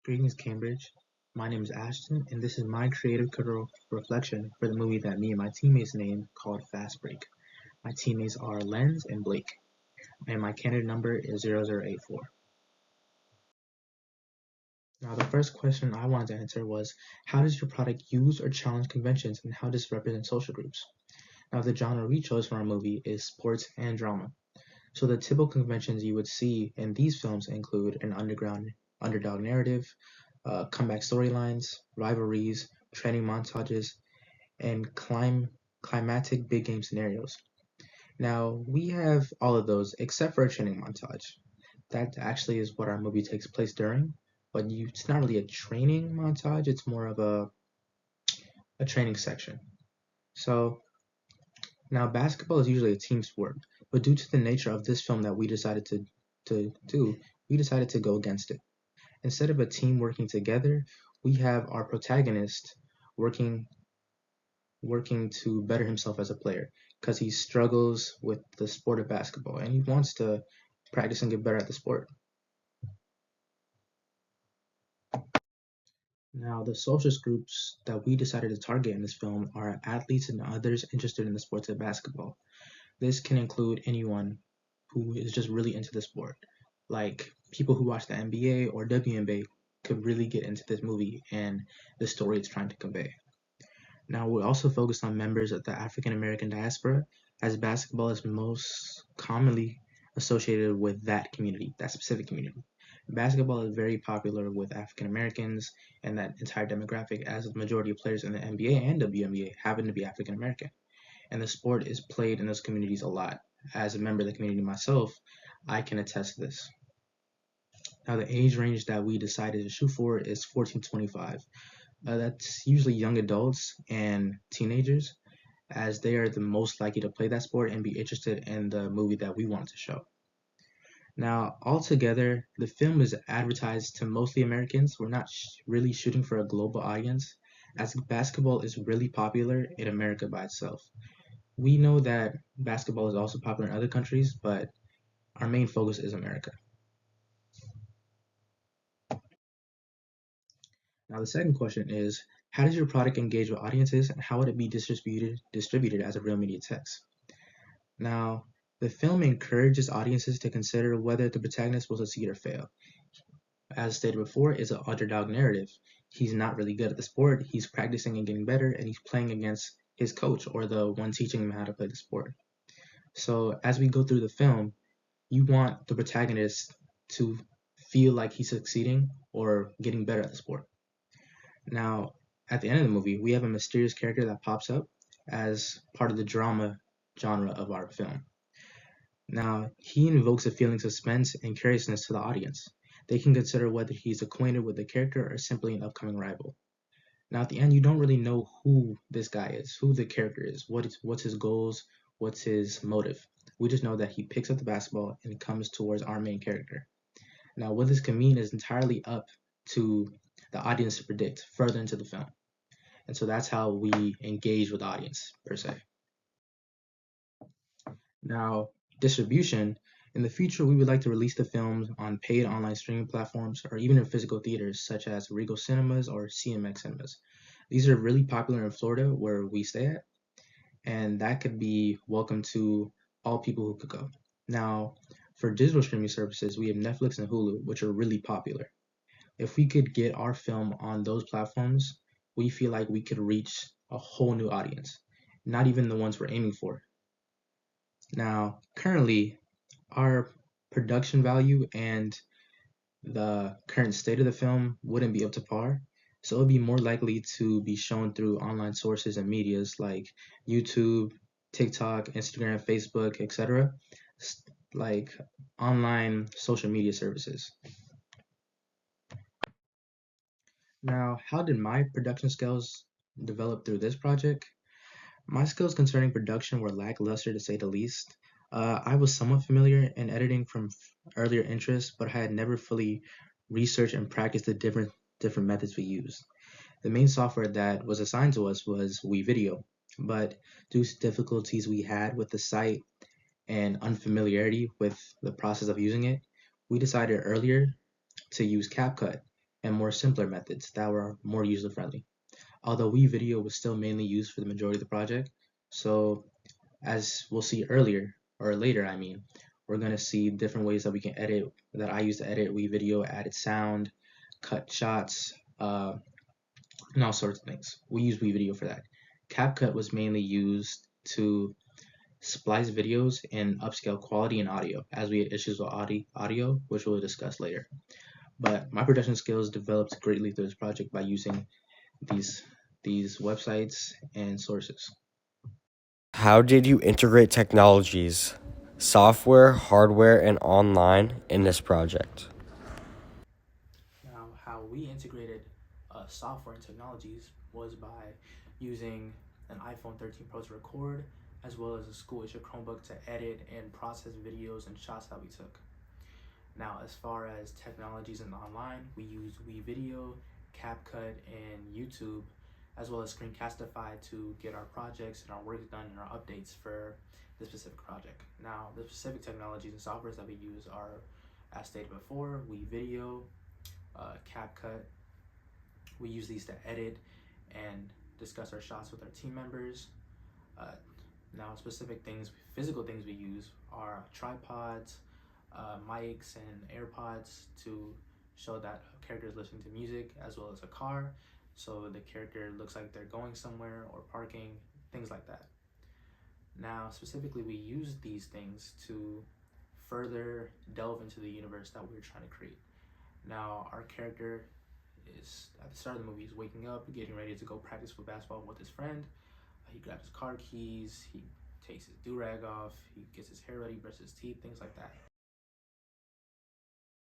Greetings, Cambridge. My name is Ashton, and this is my creative critical reflection for the movie that me and my teammates named called Fast Break. My teammates are Lenz and Blake, and my candidate number is 0084. Now, the first question I wanted to answer was, how does your product use or challenge conventions, and how does it represent social groups? Now, the genre we chose for our movie is sports and drama. So the typical conventions you would see in these films include an underdog narrative, comeback storylines, rivalries, training montages, and climatic big game scenarios. Now, we have all of those except for a training montage. That actually is what our movie takes place during, but it's not really a training montage, it's more of a training section. So, now basketball is usually a team sport, but due to the nature of this film that we decided to do, we decided to go against it. Instead of a team working together, we have our protagonist working working to better himself as a player because he struggles with the sport of basketball and he wants to practice and get better at the sport. Now, the social groups that we decided to target in this film are athletes and others interested in the sports of basketball. This can include anyone who is just really into the sport, like people who watch the NBA or WNBA could really get into this movie and the story it's trying to convey. Now, we also focused on members of the African American diaspora, as basketball is most commonly associated with that community, that specific community. Basketball is very popular with African Americans and that entire demographic, as the majority of players in the NBA and WNBA happen to be African American. And the sport is played in those communities a lot. As a member of the community myself, I can attest to this. Now, the age range that we decided to shoot for is 14 to 25. That's usually young adults and teenagers, as they are the most likely to play that sport and be interested in the movie that we wanted to show. Now, altogether, the film is advertised to mostly Americans. We're not really shooting for a global audience, as basketball is really popular in America by itself. We know that basketball is also popular in other countries, but our main focus is America. Now, the second question is, how does your product engage with audiences and how would it be distributed as a real media text? Now, the film encourages audiences to consider whether the protagonist will succeed or fail. As stated before, it's an underdog narrative. He's not really good at the sport, he's practicing and getting better, and he's playing against his coach or the one teaching him how to play the sport. So, as we go through the film, you want the protagonist to feel like he's succeeding or getting better at the sport. Now, at the end of the movie, we have a mysterious character that pops up as part of the drama genre of our film. Now, he invokes a feeling of suspense and curiousness to the audience. They can consider whether he's acquainted with the character or simply an upcoming rival. Now, at the end, you don't really know who this guy is, who the character is, what's his goals, what's his motive. We just know that he picks up the basketball and comes towards our main character. Now, what this can mean is entirely up to the audience to predict further into the film. And so that's how we engage with the audience, per se. Now, distribution. In the future, we would like to release the films on paid online streaming platforms or even in physical theaters such as Regal Cinemas or CMX Cinemas. These are really popular in Florida where we stay at, and that could be welcome to all people who could go. Now, for digital streaming services, we have Netflix and Hulu, which are really popular. If we could get our film on those platforms, we feel like we could reach a whole new audience, not even the ones we're aiming for. Now, currently, our production value and the current state of the film wouldn't be up to par, so it would be more likely to be shown through online sources and medias like YouTube, TikTok, Instagram, Facebook, etc., like online social media services. Now, how did my production skills develop through this project? My skills concerning production were lackluster to say the least. I was somewhat familiar in editing from earlier interests, but I had never fully researched and practiced the different methods we used. The main software that was assigned to us was WeVideo, but due to difficulties we had with the site and unfamiliarity with the process of using it, we decided earlier to use CapCut. and more simpler methods that were more user-friendly. Although WeVideo was still mainly used for the majority of the project, so as we'll see earlier, or later I mean, we're going to see different ways that we can edit, that I use to edit WeVideo, added sound, cut shots, and all sorts of things. We use WeVideo for that. CapCut was mainly used to splice videos in upscale quality and audio, as we had issues with audio, which we'll discuss later. But my production skills developed greatly through this project by using these these websites and sources. How did you integrate technologies, software, hardware, and online in this project? Now, how we integrated software and technologies was by using an iPhone 13 Pro to record, as well as a school issue Chromebook to edit and process videos and shots that we took. Now, as far as technologies and online, we use WeVideo, CapCut, and YouTube, as well as Screencastify to get our projects and our work done and our updates for this specific project. Now, the specific technologies and softwares that we use are, as stated before, WeVideo, CapCut. We use these to edit and discuss our shots with our team members. Uh, Now, specific things, physical things we use are tripods, mics, and AirPods to show that a character is listening to music, as well as a car, so the character looks like they're going somewhere or parking, things like that. Now, specifically, we use these things to further delve into the universe that we're trying to create. Now, our character is at the start of the movie, he's waking up, getting ready to go practice for basketball with his friend. He grabs his car keys, he takes his do-rag off, he gets his hair ready, brushes his teeth, things like that.